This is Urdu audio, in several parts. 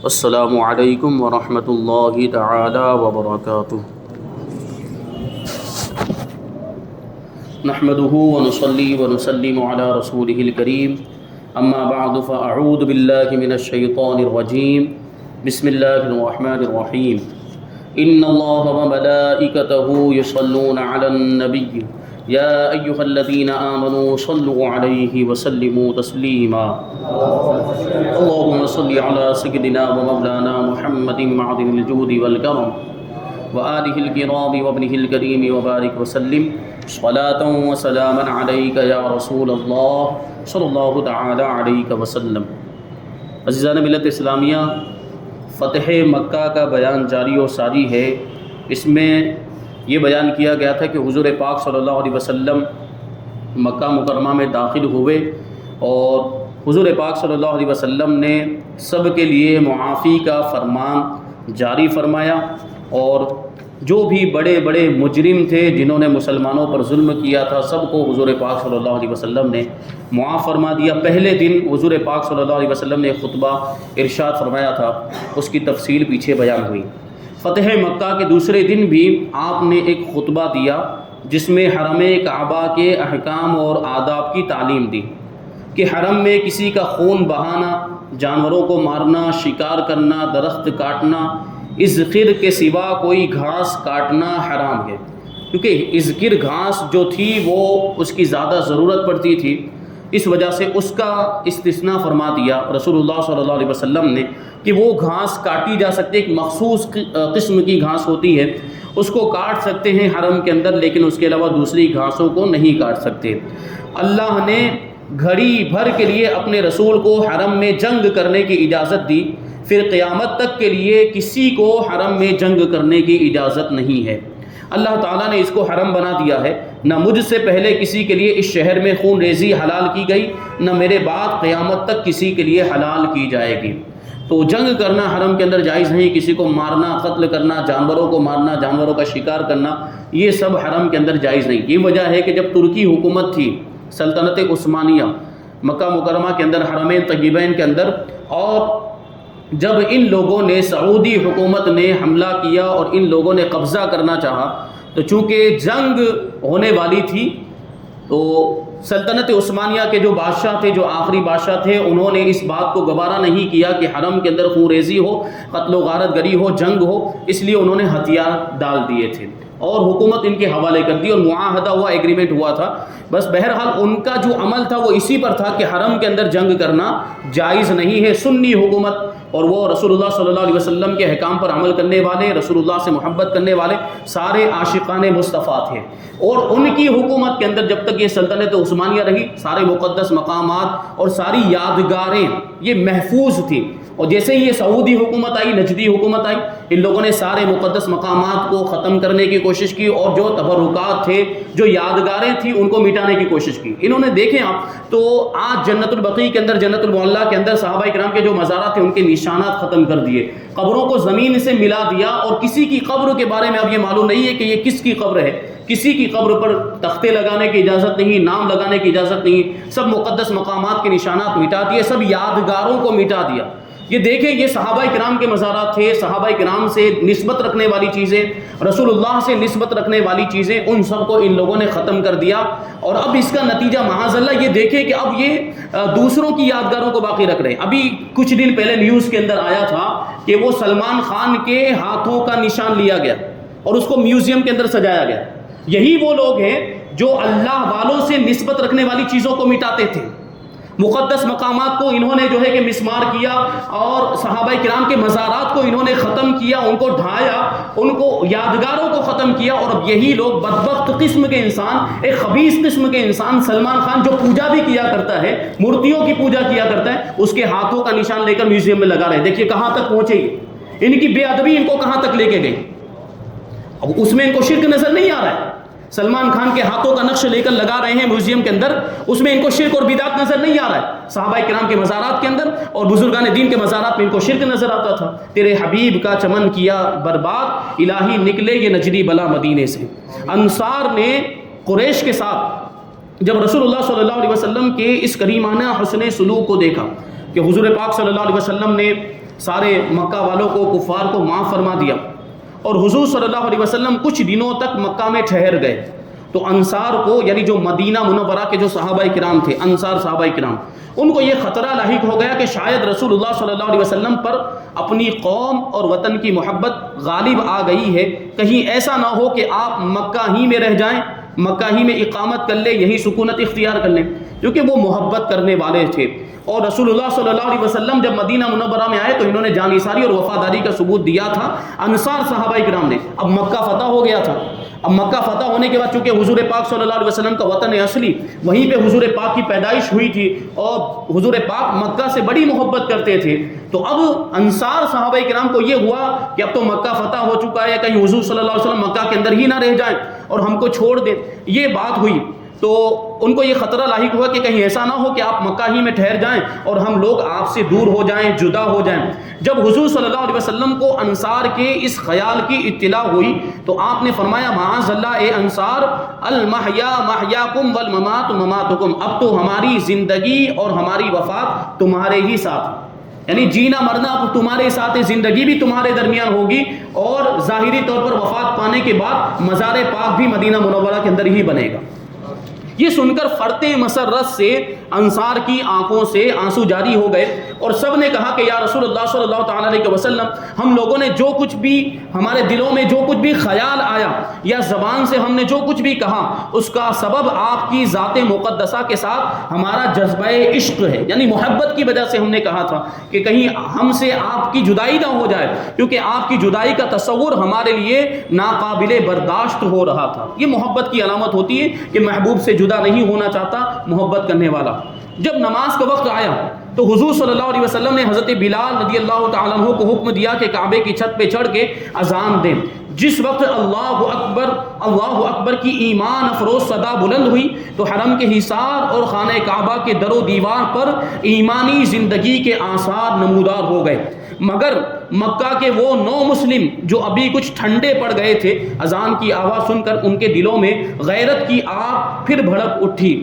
السلام علیکم ورحمۃ اللہ تعالی وبرکاتہ۔ نحمده ونصلي ونسلم على رسوله الكريم، اما بعد فاعوذ باللہ من الشیطان الرجیم، بسم اللہ الرحمن الرحیم۔ ان اللہ وملائکته یصلون علی النبی یا ایہا الذین آمنوا صلوا علیہ وسلموا تسلیما۔ اللہم صل علی سیدنا ومولانا محمد معدن الجود والکرم وآلہ الکرام وابنہ الکریم وبارک وسلم صلاۃ وسلاما علیک یا رسول اللہ صلی اللہ تعالی علیہ وسلم۔ عزیزان ملت اسلامیہ، فتح مکہ کا بیان جاری و ساری ہے۔ اس میں یہ بیان کیا گیا تھا کہ حضور پاک صلی اللہ علیہ وسلم مکہ مکرمہ میں داخل ہوئے اور حضور پاک صلی اللہ علیہ وسلم نے سب کے لیے معافی کا فرمان جاری فرمایا، اور جو بھی بڑے بڑے مجرم تھے جنہوں نے مسلمانوں پر ظلم کیا تھا، سب کو حضور پاک صلی اللہ علیہ وسلم نے معاف فرما دیا۔ پہلے دن حضور پاک صلی اللہ علیہ وسلم نے خطبہ ارشاد فرمایا تھا، اس کی تفصیل پیچھے بیان ہوئی۔ فتح مکہ کے دوسرے دن بھی آپ نے ایک خطبہ دیا جس میں حرم کعبہ کے احکام اور آداب کی تعلیم دی کہ حرم میں کسی کا خون بہانا، جانوروں کو مارنا، شکار کرنا، درخت کاٹنا، اذخر کے سوا کوئی گھاس کاٹنا حرام ہے، کیونکہ اذخر گھاس جو تھی وہ اس کی زیادہ ضرورت پڑتی تھی، اس وجہ سے اس کا استثناء فرما دیا رسول اللہ صلی اللہ علیہ وسلم نے کہ وہ گھاس کاٹی جا سکتی ہے۔ ایک مخصوص قسم کی گھاس ہوتی ہے، اس کو کاٹ سکتے ہیں حرم کے اندر، لیکن اس کے علاوہ دوسری گھاسوں کو نہیں کاٹ سکتے۔ اللہ نے گھڑی بھر کے لیے اپنے رسول کو حرم میں جنگ کرنے کی اجازت دی، پھر قیامت تک کے لیے کسی کو حرم میں جنگ کرنے کی اجازت نہیں ہے۔ اللہ تعالیٰ نے اس کو حرم بنا دیا ہے۔ نہ مجھ سے پہلے کسی کے لیے اس شہر میں خون ریزی حلال کی گئی، نہ میرے بعد قیامت تک کسی کے لیے حلال کی جائے گی۔ تو جنگ کرنا حرم کے اندر جائز نہیں، کسی کو مارنا، قتل کرنا، جانوروں کو مارنا، جانوروں کا شکار کرنا، یہ سب حرم کے اندر جائز نہیں۔ یہ وجہ ہے کہ جب ترکی حکومت تھی، سلطنت عثمانیہ، مکہ مکرمہ کے اندر، حرمین طیبین کے اندر، اور جب ان لوگوں نے، سعودی حکومت نے حملہ کیا اور ان لوگوں نے قبضہ کرنا چاہا، تو چونکہ جنگ ہونے والی تھی تو سلطنت عثمانیہ کے جو بادشاہ تھے، جو آخری بادشاہ تھے، انہوں نے اس بات کو گوارا نہیں کیا کہ حرم کے اندر خون ریزی ہو، قتل و غارت گری ہو، جنگ ہو، اس لیے انہوں نے ہتھیار ڈال دیے تھے اور حکومت ان کے حوالے کر دی اور معاہدہ ہوا، ایگریمنٹ ہوا تھا۔ بس بہرحال ان کا جو عمل تھا وہ اسی پر تھا کہ حرم کے اندر جنگ کرنا جائز نہیں ہے۔ سنی حکومت، اور وہ رسول اللہ صلی اللہ علیہ وسلم کے احکام پر عمل کرنے والے، رسول اللہ سے محبت کرنے والے سارے عاشقان مصطفیٰ تھے، اور ان کی حکومت کے اندر جب تک یہ سلطنت عثمانیہ رہی، سارے مقدس مقامات اور ساری یادگاریں یہ محفوظ تھیں۔ اور جیسے ہی یہ سعودی حکومت آئی، نجدی حکومت آئی، ان لوگوں نے سارے مقدس مقامات کو ختم کرنے کی کوشش کی، اور جو تبرکات تھے، جو یادگاریں تھیں، ان کو مٹانے کی کوشش کی۔ انہوں نے دیکھیں آپ تو آج جنت البقیع کے اندر، جنت المعلیٰ کے اندر صحابہ کرام کے جو مزارات تھے ان کے نشانات ختم کر دیے، قبروں کو زمین سے ملا دیا، اور کسی کی قبر کے بارے میں اب یہ معلوم نہیں ہے کہ یہ کس کی قبر ہے۔ کسی کی قبر پر تختے لگانے کی اجازت نہیں، نام لگانے کی اجازت نہیں، سب مقدس مقامات کے نشانات مٹا دیے، سب یادگاروں کو مٹا دیا۔ یہ دیکھیں، یہ صحابہ کرام کے مزارات تھے، صحابہ کرام سے نسبت رکھنے والی چیزیں، رسول اللہ سے نسبت رکھنے والی چیزیں، ان سب کو ان لوگوں نے ختم کر دیا۔ اور اب اس کا نتیجہ معاذ اللہ یہ دیکھیں کہ اب یہ دوسروں کی یادگاروں کو باقی رکھ رہے ہیں۔ ابھی کچھ دن پہلے نیوز کے اندر آیا تھا کہ وہ سلمان خان کے ہاتھوں کا نشان لیا گیا اور اس کو میوزیم کے اندر سجایا گیا۔ یہی وہ لوگ ہیں جو اللہ والوں سے نسبت رکھنے والی چیزوں کو مٹاتے تھے۔ مقدس مقامات کو انہوں نے جو ہے کہ مسمار کیا، اور صحابہ کرام کے مزارات کو انہوں نے ختم کیا، ان کو ڈھایا، ان کو یادگاروں کو ختم کیا۔ اور اب یہی لوگ بدبخت قسم کے انسان، ایک خبیث قسم کے انسان، سلمان خان جو پوجا بھی کیا کرتا ہے، مورتیوں کی پوجا کیا کرتا ہے، اس کے ہاتھوں کا نشان لے کر میوزیم میں لگا رہے ہیں۔ دیکھیے کہاں تک پہنچے گی، ان کی بے ادبی ان کو کہاں تک لے کے گئی۔ اب اس میں ان کو شرک نظر نہیں آ رہا ہے، سلمان خان کے ہاتھوں کا نقش لے کر لگا رہے ہیں میوزیم کے اندر، اس میں ان کو شرک اور بدعت نظر نہیں آ رہا ہے۔ صحابہ کرام کے مزارات کے اندر اور بزرگان دین کے مزارات میں ان کو شرک نظر آتا تھا۔ تیرے حبیب کا چمن کیا برباد، الہی نکلے یہ نجدی بلا مدینے سے۔ انصار نے قریش کے ساتھ جب رسول اللہ صلی اللہ علیہ وسلم کے اس کریمانہ حسن سلوک کو دیکھا کہ حضور پاک صلی اللہ علیہ وسلم نے سارے مکہ والوں کو، کفار کو معاف فرما دیا، اور حضور صلی اللہ علیہ وسلم کچھ دنوں تک مکہ میں ٹھہر گئے، تو انصار کو، یعنی جو مدینہ منورہ کے جو صحابہ کرام تھے، انصار صحابہ کرام، ان کو یہ خطرہ لاحق ہو گیا کہ شاید رسول اللہ صلی اللہ علیہ وسلم پر اپنی قوم اور وطن کی محبت غالب آ گئی ہے، کہیں ایسا نہ ہو کہ آپ مکہ ہی میں رہ جائیں، مکہ ہی میں اقامت کر لیں، یہی سکونت اختیار کر لیں، کیونکہ وہ محبت کرنے والے تھے۔ اور رسول اللہ صلی اللہ علیہ وسلم جب مدینہ منورہ میں آئے تو انہوں نے جانثاری اور وفاداری کا ثبوت دیا تھا انصار صحابہ کرام نے۔ اب مکہ فتح ہو گیا تھا، اب مکہ فتح ہونے کے بعد چونکہ حضور پاک صلی اللہ علیہ وسلم کا وطن اصلی وہیں پہ حضور پاک کی پیدائش ہوئی تھی، اور حضور پاک مکہ سے بڑی محبت کرتے تھے، تو اب انصار صحابہ کرام کو یہ ہوا کہ اب تو مکہ فتح ہو چکا ہے، کہیں حضور صلی اللہ علیہ وسلم مکہ کے اندر ہی نہ رہ جائیں اور ہم کو چھوڑ دیں۔ یہ بات ہوئی تو ان کو یہ خطرہ لاحق ہوا کہ کہیں ایسا نہ ہو کہ آپ مکہ ہی میں ٹھہر جائیں اور ہم لوگ آپ سے دور ہو جائیں، جدا ہو جائیں۔ جب حضور صلی اللہ علیہ وسلم کو انصار کے اس خیال کی اطلاع ہوئی تو آپ نے فرمایا معاذ اللہ اے انصار، المحیا محیاکم والممات مماتکم، اب تو ہماری زندگی اور ہماری وفات تمہارے ہی ساتھ، یعنی جینا مرنا اب تمہارے ساتھ ہے، زندگی بھی تمہارے درمیان ہوگی، اور ظاہری طور پر وفات پانے کے بعد مزار پاک بھی مدینہ منورہ کے اندر ہی بنے گا۔ یہ سن کر فرط مسرت سے انصار کی آنکھوں سے آنسو جاری ہو گئے، اور سب نے کہا کہ یا رسول اللہ صلی اللہ تعالیٰ علیہ وسلم، ہم لوگوں نے جو کچھ بھی ہمارے دلوں میں جو کچھ بھی خیال آیا یا زبان سے ہم نے جو کچھ بھی کہا، اس کا سبب آپ کی ذات مقدسہ کے ساتھ ہمارا جذبہ عشق ہے، یعنی محبت کی وجہ سے ہم نے کہا تھا کہ کہیں ہم سے آپ کی جدائی نہ ہو جائے، کیونکہ آپ کی جدائی کا تصور ہمارے لیے ناقابل برداشت ہو رہا تھا۔ یہ محبت کی علامت ہوتی ہے کہ محبوب سے جدا نہیں ہونا چاہتا محبت کرنے والا۔ جب نماز کا وقت آیا تو حضور صلی اللہ علیہ وسلم نے حضرت بلال رضی اللہ تعالیٰ عنہ کو حکم دیا کہ کعبے کی چھت پہ چڑھ کے اذان دیں۔ جس وقت اللہ اکبر کی ایمان افروز صدا بلند ہوئی تو حرم کے حصار اور خانہ کعبہ کے در و دیوار پر ایمانی زندگی کے آثار نمودار ہو گئے، مگر مکہ کے وہ نو مسلم جو ابھی کچھ ٹھنڈے پڑ گئے تھے، اذان کی آواز سن کر ان کے دلوں میں غیرت کی آگ پھر بھڑک اٹھی۔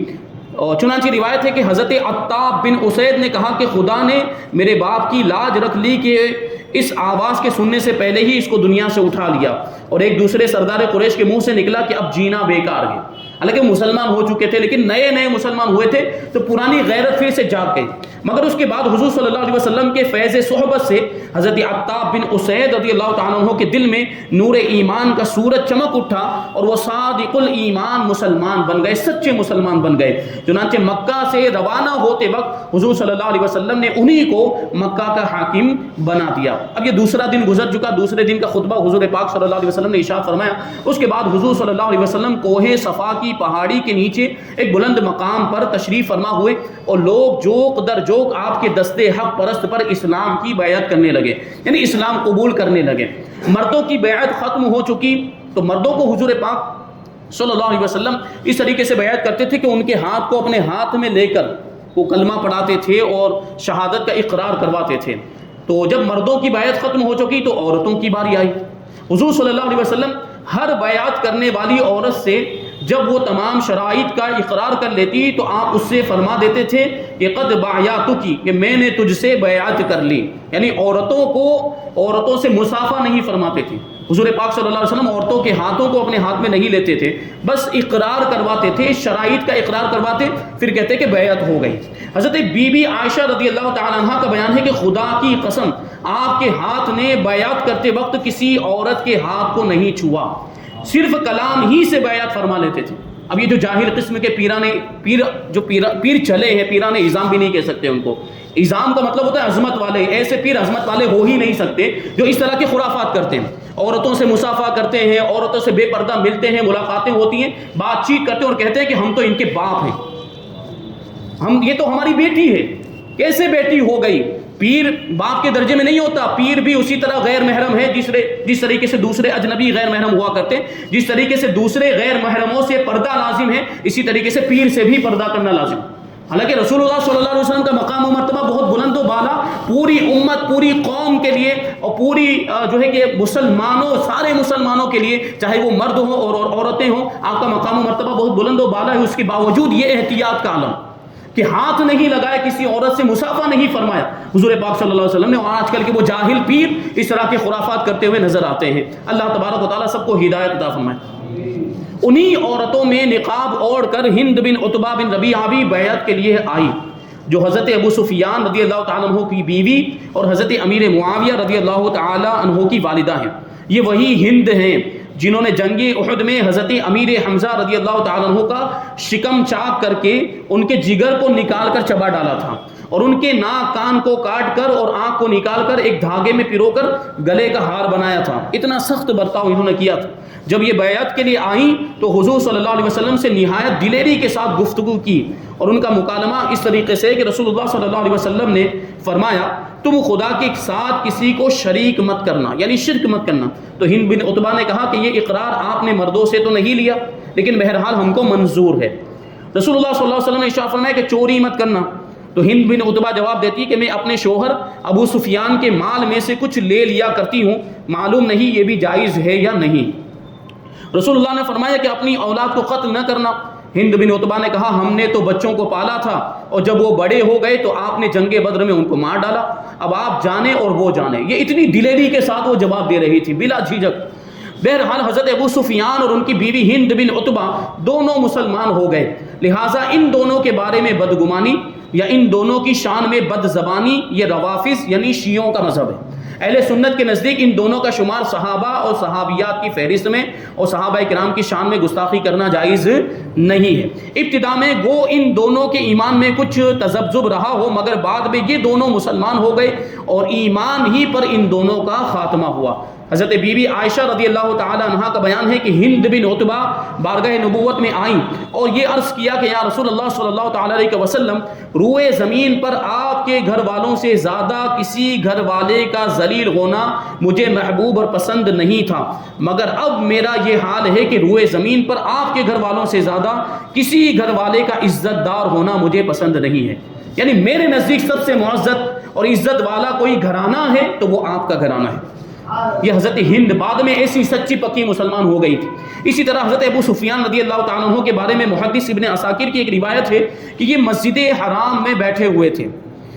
چنانچہ روایت ہے کہ حضرت عتاب بن اسید نے کہا کہ خدا نے میرے باپ کی لاج رکھ لی کہ اس آواز کے سننے سے پہلے ہی اس کو دنیا سے اٹھا لیا، اور ایک دوسرے سردار قریش کے منہ سے نکلا کہ اب جینا بیکار ہے۔ حالانکہ مسلمان ہو چکے تھے لیکن نئے نئے مسلمان ہوئے تھے تو پرانی غیرت پھر سے جاگ گئی، مگر اس کے بعد حضور صلی اللہ علیہ وسلم کے فیض صحبت سے حضرت عتاب بن اسید رضی اللہ تعالیٰ عنہ کے دل میں نور ایمان کا سورج چمک اٹھا اور وہ صادق الایمان مسلمان بن گئے، سچے مسلمان بن گئے۔ چنانچہ مکہ سے روانہ ہوتے وقت حضور صلی اللہ علیہ وسلم نے انہی کو مکہ کا حاکم بنا دیا۔ اب یہ دوسرا دن گزر چکا، دوسرے دن کا خطبہ حضور پاک صلی اللہ علیہ وسلم نے ارشاد فرمایا۔ اس کے بعد حضور صلی اللہ علیہ وسلم کوہ صفا کی پہاڑی کے نیچے ایک بلند مقام پر تشریف فرما ہوئے، اور لوگ جوق در جوق آپ کے دستے حق پرست پر اسلام کی بیعت کرنے لگے، یعنی اسلام قبول کرنے لگے۔ مردوں کی بیعت ختم ہو چکی تو مردوں کو حضور پاک صلی اللہ علیہ وسلم اس طریقے سے بیعت کرتے تھے کہ ان کے ہاتھ کو اپنے ہاتھ میں لے کر وہ کلمہ پڑھاتے تھے اور شہادت کا اقرار کرواتے تھے۔ تو جب مردوں کی بیعت ختم ہو چکی تو عورتوں کی باری آئی۔ حضور صلی اللہ علیہ وسلم ہر بیعت کرنے والی عورت سے جب وہ تمام شرائط کا اقرار کر لیتی تو آپ اس سے فرما دیتے تھے کہ قد باعتکی، کہ میں نے تجھ سے بیعت کر لی، یعنی عورتوں سے مصافحہ نہیں فرماتے تھے۔ حضور پاک صلی اللہ علیہ وسلم عورتوں کے ہاتھوں کو اپنے ہاتھ میں نہیں لیتے تھے، بس اقرار کرواتے تھے، شرائط کا اقرار کرواتے، پھر کہتے کہ بیعت ہو گئی۔ حضرت بی بی عائشہ رضی اللہ تعالیٰ عنہ کا بیان ہے کہ خدا کی قسم آپ کے ہاتھ نے بیعت کرتے وقت کسی عورت کے ہاتھ کو نہیں چھوا، صرف کلام ہی سے بیعت فرما لیتے تھے۔ اب یہ جو جاہل قسم کے پیر چلے ہیں، پیران اعظام بھی نہیں کہہ سکتے ان کو، اعظام کا مطلب ہوتا ہے عظمت والے، ایسے پیر عظمت والے ہو ہی نہیں سکتے جو اس طرح کی خرافات کرتے ہیں، عورتوں سے مصافحہ کرتے ہیں، عورتوں سے بے پردہ ملتے ہیں، ملاقاتیں ہوتی ہیں، بات چیت کرتے ہیں اور کہتے ہیں کہ ہم تو ان کے باپ ہیں، یہ تو ہماری بیٹی ہے۔ کیسے بیٹی ہو گئی؟ پیر باپ کے درجے میں نہیں ہوتا، پیر بھی اسی طرح غیر محرم ہے جس طریقے سے دوسرے اجنبی غیر محرم ہوا کرتے ہیں، جس طریقے سے دوسرے غیر محرموں سے پردہ لازم ہے، اسی طریقے سے پیر سے بھی پردہ کرنا لازم۔ حالانکہ رسول اللہ صلی اللہ علیہ وسلم کا مقام و مرتبہ بہت بلند و بالا، پوری امت، پوری قوم کے لیے اور پوری جو ہے کہ سارے مسلمانوں کے لیے، چاہے وہ مرد ہوں اور عورتیں ہوں، آپ کا مقام و مرتبہ بہت بلند و بالا ہے، اس کے باوجود یہ احتیاط کا عالم، کہ ہاتھ نہیں لگایا، کسی عورت سے مصافحہ نہیں فرمایا حضور پاک صلی اللہ علیہ وسلم نے. اور آج کل کے وہ جاہل پیر اس طرح کے خرافات کرتے ہوئے نظر آتے ہیں. اللہ تبارک و تعالیٰ سب کو ہدایت عطا فرمائے. انہی عورتوں میں نقاب اوڑھ کر ہند بن عتبہ بن ربیعہ بھی بیعت کے لیے آئی، جو حضرت ابو سفیان رضی اللہ تعالیٰ عنہ کی بیوی اور حضرت امیر معاویہ رضی اللہ تعالیٰ عنہ کی والدہ ہیں. یہ وہی ہند ہیں جنہوں نے جنگ احد میں حضرت امیر حمزہ رضی اللہ تعالیٰ عنہ کا شکم چاک کر کے ان کے جگر کو نکال کر چبا ڈالا تھا، اور ان کے ناک کان کو کاٹ کر اور آنکھ کو نکال کر ایک دھاگے میں پرو کر گلے کا ہار بنایا تھا. اتنا سخت برتاؤ انہوں نے کیا تھا. جب یہ بیعت کے لیے آئیں تو حضور صلی اللہ علیہ وسلم سے نہایت دلیری کے ساتھ گفتگو کی، اور ان کا مکالمہ اس طریقے سے کہ رسول اللہ صلی اللہ علیہ وسلم نے فرمایا تم خدا کے ساتھ کسی کو شریک مت کرنا، یعنی شرک مت کرنا. تو ہند بن عتبہ نے کہا کہ یہ اقرار آپ نے مردوں سے تو نہیں لیا، لیکن بہرحال ہم کو منظور ہے. رسول اللہ صلی اللہ علیہ وسلم نے ارشاد فرمایا کہ چوری مت کرنا. تو ہند بن عتبہ جواب دیتی کہ میں اپنے شوہر ابو سفیان کے مال میں سے کچھ لے لیا کرتی ہوں، معلوم نہیں یہ بھی جائز ہے یا نہیں. رسول اللہ نے فرمایا کہ اپنی اولاد کو قتل نہ کرنا. ہند بن عتبہ نے کہا ہم نے تو بچوں کو پالا تھا، اور جب وہ بڑے ہو گئے تو آپ نے جنگ بدر میں ان کو مار ڈالا، اب آپ جانے اور وہ جانے. یہ اتنی دلیری کے ساتھ وہ جواب دے رہی تھی بلا جھجک. بہرحال حضرت ابو سفیان اور ان کی بیوی ہند بن عتبہ دونوں مسلمان ہو گئے، لہٰذا ان دونوں کے بارے میں بدگمانی یا ان دونوں کی شان میں بد زبانی یہ روافظ یعنی شیعوں کا مذہب ہے. اہل سنت کے نزدیک ان دونوں کا شمار صحابہ اور صحابیات کی فہرست میں اور صحابہ کرام کی شان میں گستاخی کرنا جائز نہیں ہے. ابتدا میں گو ان دونوں کے ایمان میں کچھ تذبذب رہا ہو، مگر بعد میں یہ دونوں مسلمان ہو گئے اور ایمان ہی پر ان دونوں کا خاتمہ ہوا. حضرت بی بی عائشہ رضی اللہ تعالی عنہا کا بیان ہے کہ ہند بن عتبہ بارگاہ نبوت میں آئیں اور یہ عرض کیا کہ یا رسول اللہ صلی اللہ تعالی علیہ وسلم، روئے زمین پر آپ کے گھر والوں سے زیادہ کسی گھر والے کا ذلیل ہونا مجھے محبوب اور پسند نہیں تھا، مگر اب میرا یہ حال ہے کہ روئے زمین پر آپ کے گھر والوں سے زیادہ کسی گھر والے کا عزت دار ہونا مجھے پسند نہیں ہے. یعنی میرے نزدیک سب سے معزز اور عزت والا کوئی گھرانہ ہے تو وہ آپ کا گھرانہ ہے. یہ حضرت ہند بعد میں ایسی سچی پکی مسلمان ہو گئی تھی. اسی طرح حضرت ابو سفیان رضی اللہ تعالیٰ عنہ کے بارے میں محدث ابن عساکر کی ایک روایت ہے کہ یہ مسجد حرام میں بیٹھے ہوئے تھے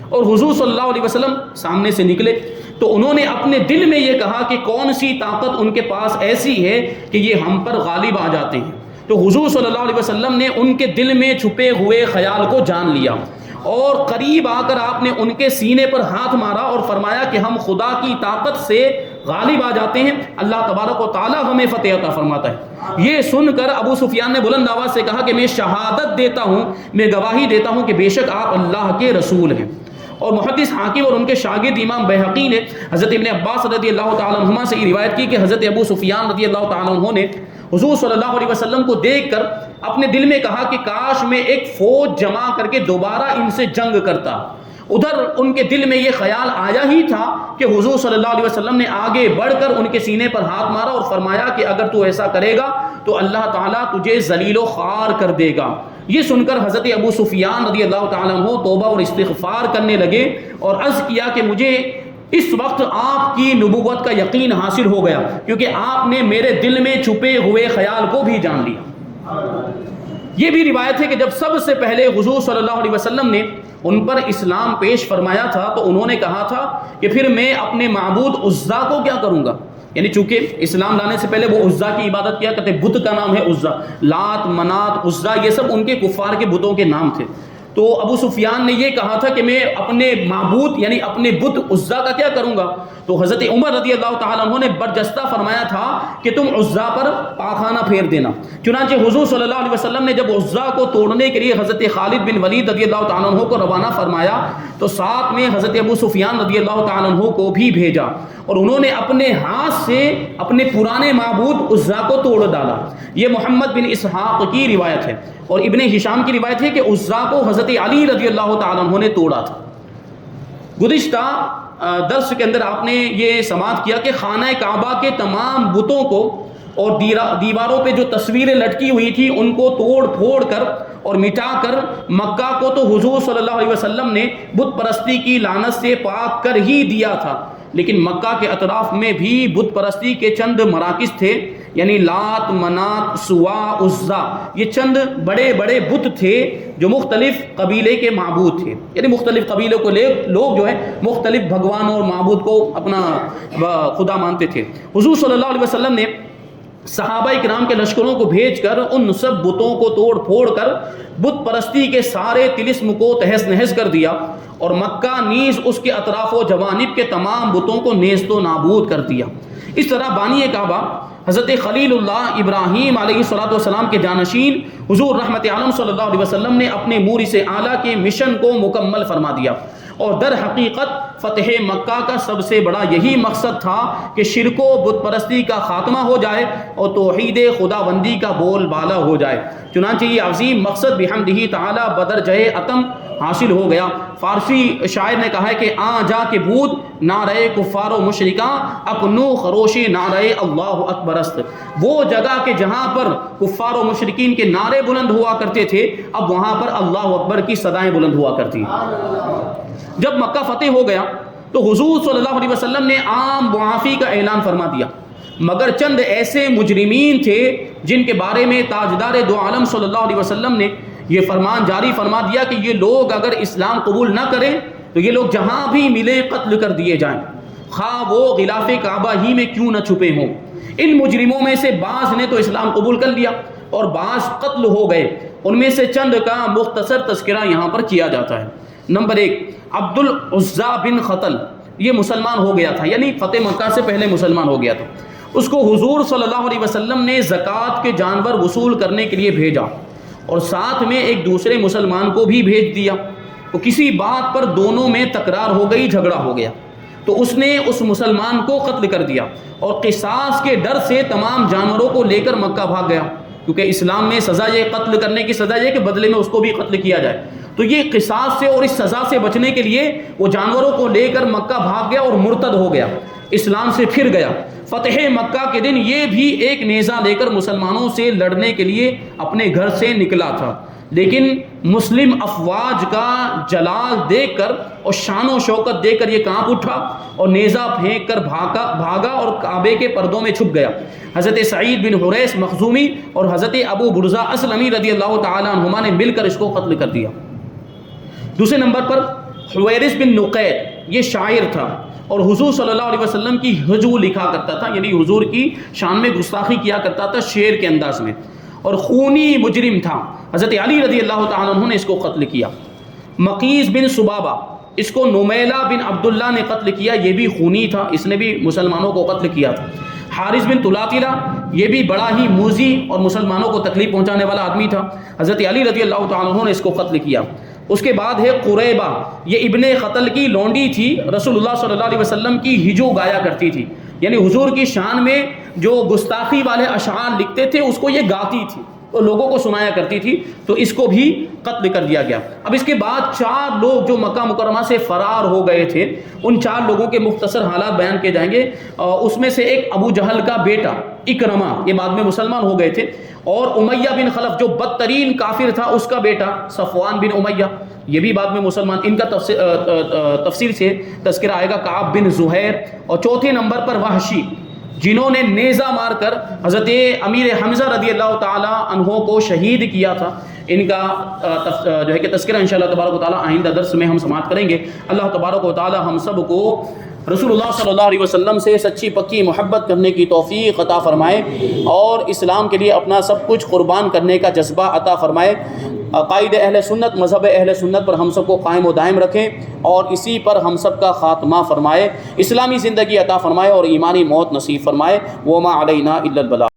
اور حضور صلی اللہ علیہ وسلم سامنے سے نکلے تو انہوں نے اپنے دل میں یہ کہا کہ کون سی طاقت ان کے پاس ایسی ہے کہ یہ ہم پر غالب آ جاتے ہیں. تو حضور صلی اللہ علیہ وسلم نے ان کے دل میں چھپے ہوئے خیال کو جان لیا اور قریب آ کر آپ نے ان کے سینے پر ہاتھ مارا اور فرمایا کہ ہم خدا کی طاقت سے غالب آ جاتے ہیں، اللہ تبارک و تعالی ہمیں فتح عطا فرماتا ہے. یہ سن کر ابو سفیان نے بلند آواز سے کہا کہ میں شہادت دیتا ہوں، میں گواہی دیتا ہوں کہ بے شک آپ اللہ کے رسول ہیں. اور محدث حاکم اور ان کے شاگرد امام بہقی نے حضرت ابن عباس رضی اللہ تعالیٰ عنہما سے یہ روایت کی کہ حضرت ابو سفیان رضی اللہ تعالیٰ عنہ نے حضور صلی اللہ علیہ وسلم کو دیکھ کر اپنے دل میں کہا کہ کاش میں ایک فوج جمع کر کے دوبارہ ان سے جنگ کرتا. ادھر ان کے دل میں یہ خیال آیا ہی تھا کہ حضور صلی اللہ علیہ وسلم نے آگے بڑھ کر ان کے سینے پر ہاتھ مارا اور فرمایا کہ اگر تو ایسا کرے گا تو اللہ تعالیٰ تجھے ذلیل و خوار کر دے گا. یہ سن کر حضرت ابو سفیان رضی اللہ تعالیٰ عنہ توبہ اور استغفار کرنے لگے اور عرض کیا کہ مجھے اس وقت آپ کی نبوت کا یقین حاصل ہو گیا کیونکہ آپ نے میرے دل میں چھپے ہوئے خیال کو بھی جان لیا. یہ بھی روایت ہے کہ جب سب سے پہلے حضور صلی اللہ علیہ وسلم نے ان پر اسلام پیش فرمایا تھا تو انہوں نے کہا تھا کہ پھر میں اپنے معبود عزا کو کیا کروں گا. یعنی چونکہ اسلام لانے سے پہلے وہ عزا کی عبادت کیا کرتے، بت کا نام ہے عزا، لات منات عزا یہ سب ان کے کفار کے بتوں کے نام تھے. تو ابو سفیان نے یہ کہا تھا کہ میں اپنے معبود یعنی اپنے بت عزا کا کیا کروں گا. تو حضرت عمر رضی اللہ تعالیٰ عنہ نے برجستہ فرمایا تھا کہ تم عزا پر پاخانہ پھیر دینا. چنانچہ حضور صلی اللہ علیہ وسلم نے جب عزا کو توڑنے کے لیے حضرت خالد بن ولید رضی اللہ تعالیٰ عنہ کو روانہ فرمایا تو ساتھ میں حضرت ابو سفیان رضی اللہ تعالیٰ عنہ کو بھی بھیجا اور انہوں نے اپنے ہاتھ سے اپنے پرانے معبود عزا کو توڑ ڈالا. یہ محمد بن اسحاق کی روایت ہے اور ابن ہشام کی روایت ہے کہ عزا کو حضرت علی رضی اللہ تعالیٰ عنہ نے توڑا تھا. گزشتہ درس کے اندر آپ نے یہ سماعت کیا کہ خانہ کعبہ کے تمام بتوں کو اور دیواروں پہ جو تصویریں لٹکی ہوئی تھی ان کو توڑ پھوڑ کر اور مٹا کر مکہ کو تو حضور صلی اللہ علیہ وسلم نے بت پرستی کی لعنت سے پاک کر ہی دیا تھا، لیکن مکہ کے اطراف میں بھی بت پرستی کے چند مراکز تھے یعنی لات، منات، سوا، عزا، یہ چند بڑے بڑے بت تھے جو مختلف قبیلے کے معبود تھے، یعنی مختلف قبیلوں کو لوگ جو ہے مختلف بھگوانوں اور معبود کو اپنا خدا مانتے تھے۔ حضور صلی اللہ علیہ وسلم نے صحابہ کرام کے لشکروں کو بھیج کر ان سب بتوں کو توڑ پھوڑ کر بت پرستی کے سارے طلسم کو تہس نہس کر دیا، اور مکہ نیز اس کے اطراف و جوانب کے تمام بتوں کو نیست و نابود کر دیا۔ اس طرح بانی کعبہ حضرت خلیل اللہ ابراہیم علیہ السلام کے جانشین حضور رحمت عالم صلی اللہ علیہ وسلم نے اپنے مورث اعلیٰ کے مشن کو مکمل فرما دیا، اور در حقیقت فتح مکہ کا سب سے بڑا یہی مقصد تھا کہ شرک و بت پرستی کا خاتمہ ہو جائے اور توحید خداوندی کا بول بالا ہو جائے۔ چنانچہ یہ عظیم مقصد بحمدہ تعالی بدر جہ عتم حاصل ہو گیا۔ فارسی شاعر نے کہا ہے کہ آ جا کے بود نعرہ کفار و مشرکاں، اکنو خروش نعرہ اللہ اکبر است۔ وہ جگہ کہ جہاں پر کفار و مشرکین کے نعرے بلند ہوا کرتے تھے، اب وہاں پر اللہ اکبر کی صدائیں بلند ہوا کرتی۔ جب مکہ فتح ہو گیا تو حضور صلی اللہ علیہ وسلم نے عام معافی کا اعلان فرما دیا، مگر چند ایسے مجرمین تھے جن کے بارے میں تاجدار دو عالم صلی اللہ علیہ وسلم نے یہ فرمان جاری فرما دیا کہ یہ لوگ اگر اسلام قبول نہ کریں تو یہ لوگ جہاں بھی ملے قتل کر دیے جائیں، خواہ وہ غلاف کعبہ ہی میں کیوں نہ چھپے ہوں۔ ان مجرموں میں سے بعض نے تو اسلام قبول کر لیا اور بعض قتل ہو گئے۔ ان میں سے چند کا مختصر تذکرہ یہاں پر کیا جاتا ہے۔ نمبر 1، عبد العزا بن خطل، یہ مسلمان ہو گیا تھا، یعنی فتح مکہ سے پہلے مسلمان ہو گیا تھا۔ اس کو حضور صلی اللہ علیہ وسلم نے زکوٰۃ کے جانور وصول کرنے کے لیے بھیجا، اور ساتھ میں ایک دوسرے مسلمان کو بھی بھیج دیا۔ تو کسی بات پر دونوں میں تکرار ہو گئی، جھگڑا ہو گیا، تو اس نے اس مسلمان کو قتل کر دیا، اور قصاص کے ڈر سے تمام جانوروں کو لے کر مکہ بھاگ گیا، کیونکہ اسلام میں سزا یہ قتل کرنے کی سزا یہ کہ بدلے میں اس کو بھی قتل کیا جائے۔ تو یہ قصاص سے اور اس سزا سے بچنے کے لیے وہ جانوروں کو لے کر مکہ بھاگ گیا اور مرتد ہو گیا، اسلام سے پھر گیا۔ فتح مکہ کے دن یہ بھی ایک نیزہ لے کر مسلمانوں سے لڑنے کے لیے اپنے گھر سے نکلا تھا، لیکن مسلم افواج کا جلال دیکھ کر اور شان و شوکت دیکھ کر یہ کانپ اٹھا اور نیزہ پھینک کر بھاگا اور کعبے کے پردوں میں چھپ گیا۔ حضرت سعید بن حریث مخزومی اور حضرت ابو برزہ اسلمی رضی اللہ تعالی عنہما نے مل کر اس کو قتل کر دیا۔ دوسرے نمبر پر حویرث بن نقید، یہ شاعر تھا اور حضور صلی اللہ علیہ وسلم کی ہجو لکھا کرتا تھا، یعنی حضور کی شان میں گستاخی کیا کرتا تھا شعر کے انداز میں، اور خونی مجرم تھا۔ حضرت علی رضی اللہ تعالیٰ عنہ نے اس کو قتل کیا۔ مقیس بن سبابہ، اس کو نمیلہ بن عبداللہ نے قتل کیا، یہ بھی خونی تھا، اس نے بھی مسلمانوں کو قتل کیا تھا۔ حارث بن طلاتلہ، یہ بھی بڑا ہی موذی اور مسلمانوں کو تکلیف پہنچانے والا آدمی تھا، حضرت علی رضی اللہ تعالیٰ عنہ نے اس کو قتل کیا۔ اس کے بعد ہے قریبہ، یہ ابن قتل کی لونڈی تھی، رسول اللہ صلی اللہ علیہ وسلم کی ہجو گایا کرتی تھی، یعنی حضور کی شان میں جو گستاخی والے اشعار لکھتے تھے اس کو یہ گاتی تھی اور لوگوں کو سنایا کرتی تھی، تو اس کو بھی قتل کر دیا گیا۔ اب اس کے بعد 4 لوگ جو مکہ مکرمہ سے فرار ہو گئے تھے، ان 4 لوگوں کے مختصر حالات بیان کیے جائیں گے۔ اس میں سے ایک ابو جہل کا بیٹا اکرمہ، یہ بعد میں مسلمان ہو گئے تھے، اور امیہ بن خلف جو بدترین کافر تھا، اس کا بیٹا صفوان بن امیہ، یہ بھی بعد میں مسلمان، ان کا تفصیل سے تذکرہ آئے گا، کعب بن زہیر، اور چوتھے نمبر پر وحشی، جنہوں نے نیزہ مار کر حضرت امیر حمزہ رضی اللہ تعالی عنہ کو شہید کیا تھا۔ ان کا جو ہے کہ تذکرہ انشاءاللہ تبارک و تعالی آئندہ درس میں ہم سماعت کریں گے۔ اللہ تبارک و تعالی ہم سب کو رسول اللہ صلی اللہ علیہ وسلم سے سچی پکی محبت کرنے کی توفیق عطا فرمائے، اور اسلام کے لیے اپنا سب کچھ قربان کرنے کا جذبہ عطا فرمائے۔ عقائد اہل سنت، مذہب اہل سنت پر ہم سب کو قائم و دائم رکھیں، اور اسی پر ہم سب کا خاتمہ فرمائے، اسلامی زندگی عطا فرمائے اور ایمانی موت نصیب فرمائے۔ وما علینا الا البلاغ۔